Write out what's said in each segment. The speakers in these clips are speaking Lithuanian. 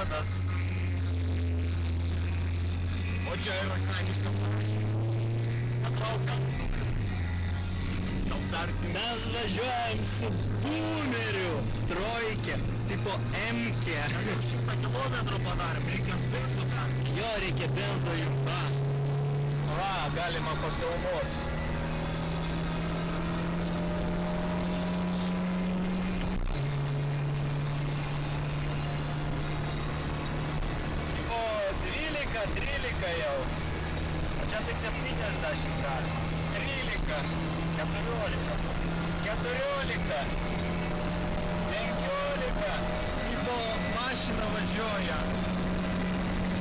periodas. O čia yra kaimiška parašė. Patraukiam. Mes važiuojam su boomeriu, trojke, tipo M-kė. 100 kilometrų padarėm, reikia benzo tam. Jo, reikia benzo jums. Va, galima pasinaudoti. Tipo 12 jau. O čia tik 70 gali. 13. 14, 15, tipo mašina važiuoja,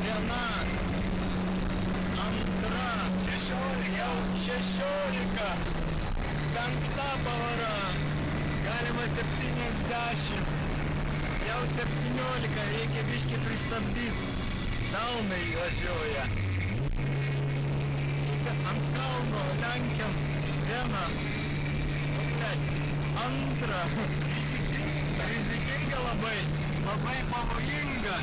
viena, antra, 16, jau 16, penkta pavara, galima 70, jau 17, reikia biškį pristabdyti, daunai važiuoja, ant kalno lenkiam. Viena, antra, rizikinga labai pavojinga,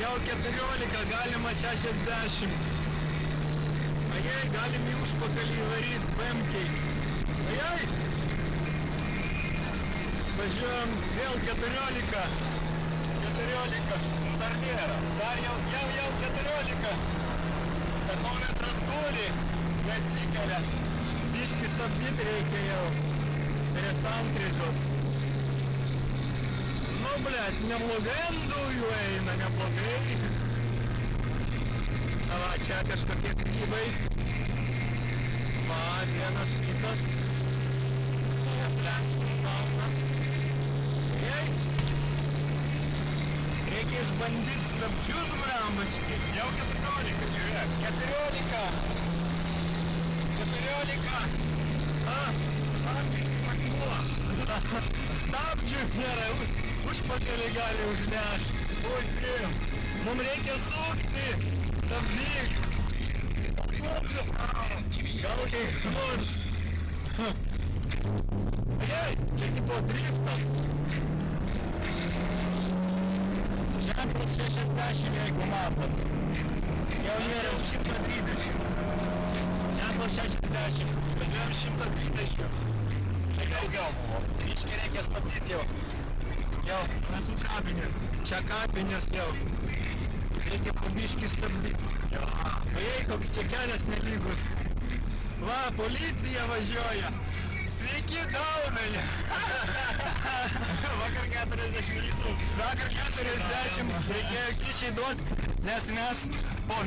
jau 14, galima 60, ajai, galim į užpakalį varyti BM-kiai, ajai, važiuojam vėl 14, dar nėra, dar jau 14, termometras guli. Nesikelia. Biškį stabdyti reikia jau prie sankryžos. Nu, blėt, neblogai ant dujų eina, neblogai. Va, čia kažkokie krybai. Va, vienas kitas. Čia aplenksim kalną. Jei. Reikia išbandyti stabdžius, brambački. Jau 14, žiūrėk. 14. Stabdžių nėra, užpakalį gali užnešti. Oi, trim. Mums reikia sukti. Stabdyk. Gal kiek nors. Ajai, čia tipo driftas. Ženklas 60, jeigu matot. Jau nėra 120. Ženklas 60. Važiuojam 120. Čia daugiau buvo. Biškį reikia stabdyti jau. Jau, esu kapinės. Čia kapinės jau. Reikia po biškį stabdyti. Ojei, koks čia kelias nelygus. Va, policija važiuoja. Sveiki, daunai. Vakar 40 litrų. Vakar 40. Reikėjo kišį duoti, nes mes po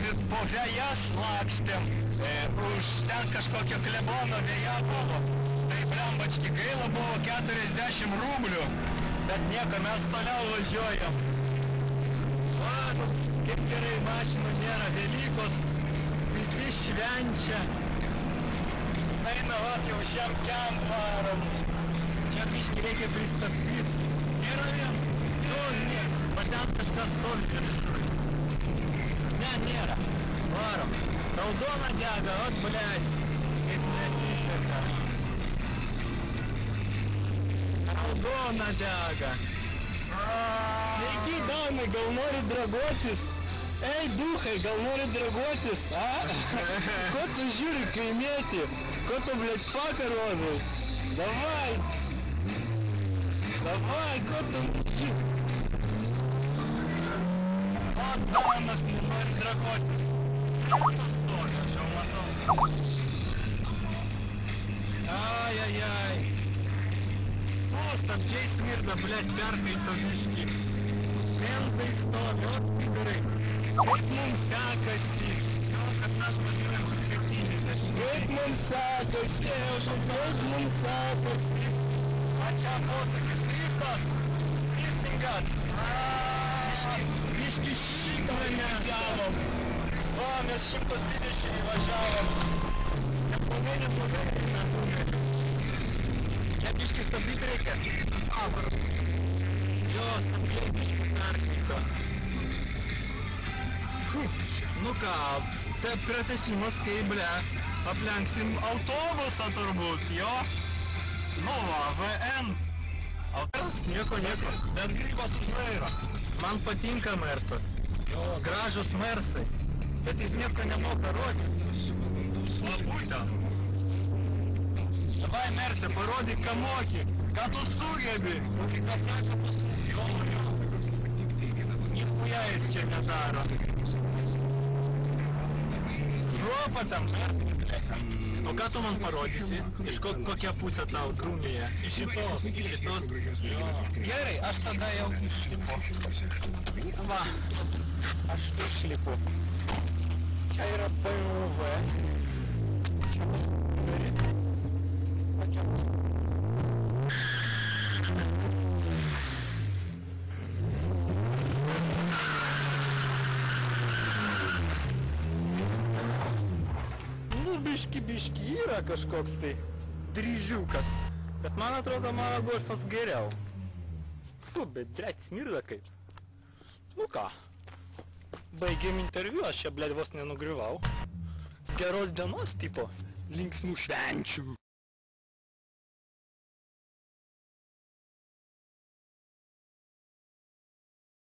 žejas lakstėm. Už ten kažkokio klebono vėja buvo. Tai blembački gaila buvo 40 rublių. Bet nieko, mes toliau važiuojam. Va, kaip gerai mašinų nėra. Velykos, visi švenčia. Eina, va, jau šiam kem varom. Čia biškį reikia pristabdyti. Nėra vien? Nu, nėra. Va ten kažkas stovi viršui. Ne, nėra. Varom. Raudona dega, ot, blėt. Kaip nesiseka. Raudona dega. Sveiki, daunai, gal nori draguotis? Ei, duhai, gal nori draguotis, a? Ko tu žiūri, kaimėti? Ko tu, blėt, pakarodai? Davai! Davai, ko tu žiūri? O, daunas, nenori draguotis. Aš jau matau. Ai. O, stabdžiai smirda, blėt, perkaito biškį. Mentai stovi, o, gerai. Kaip mums sekasi? Jau, kad mes važiuojam 70. Kaip mums sekasi? Kaip mums sekasi? A čia posakis driftas? Driftingas? Biškį šitą važiavom. Va, mes 120 įvažiavom. Neblogai, neblogai. Čia biškį stabdyti reikia. Jo, stabdžiai biškį perkaito. Nu ką, tai pratęsimas, kai, ble, aplenksim autobusą turbūt, jo? Nu va, VN Nieko. Bet grybas už vairo. Man patinka mersas. Gražus mersai. Bet jis nieko nemoka rodyti. O būtent. Davai mersė, parodyk, ką moki. Ką tu sugebi? Moki ką sako pasakyti. Jo. Niekuja jis čia nedaro. Žuopa tam mersai. O ką tu man parodysi? Iš kokią pusę tau krūmėje? Iš šitos? Gerai, aš tada jau išlipu. Va, aš išlipu. Čia yra PUV. Čia bus daryt. O čia bus. Biški yra kažkoks tai dryžiukas. Bet man atrodo, mano golfas geriau. Bet blėt, smirda kaip. Nu ką, baigėm interviu, aš čia blėt vos nenugriuvau. Geros dienos tipo, linksmų švenčių.